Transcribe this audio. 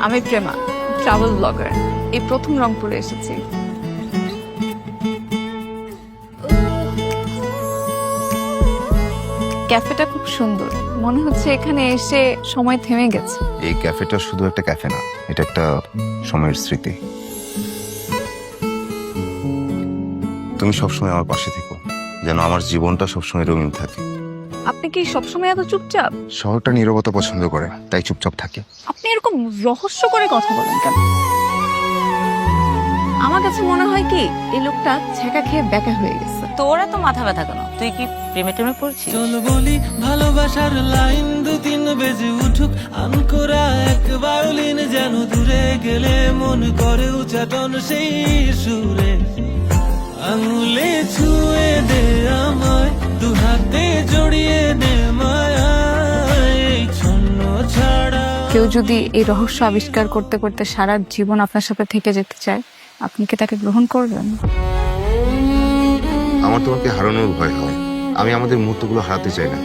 আমি Prema, travel blogger. এই প্রথম রংপুরে এসেছি। ক্যাফেটা খুব সুন্দর, মনে হচ্ছে এখানে এসে সময় থেমে গেছে। এই ক্যাফেটা শুধু একটা ক্যাফে না, এটা একটা সময়ের স্মৃতি। তুমি সবসময় আমার পাশে থেকো, যেন আমার জীবনটা সবসময় রঙিন থাকে। আপনি কি সবসময় এত চুপচাপ? শহরটা নীরবতা পছন্দ করে, তাই চুপচাপ থাকে। আপনি এরকম রহস্য করে কথা বলেন কেন? আমার কাছে মনে হয় কি এই লোকটা ছেঁকা খেয়ে ব্যাকা হয়ে গেছে। তোর এত মাথা ব্যথা কেন? তুই কি প্রেমে টেমে পড়ছিস? চল বলি ভালোবাসার লাইন দু তিন বেজে উঠুক, আনকোরা এক ভায়োলিন যেন দূরে গেলে মন করে উচ্চাটন সেই সুরে। আঙুলে ছুঁয়ে দে আমায়, দু হাতে জড়িয়ে দে মায়ায়, এই ছন্ন ছাড়া। কেউ যদি এই রহস্য আবিষ্কার করতে করতে সারা জীবন আপনার সাথে থেকে যেতে চায়, আপনি কি তাকে গ্রহণ করবেন? আমার তোমাকে হারানোর ভয় হয়, আমি আমাদের মুহূর্তগুলো হারাতে চাই না।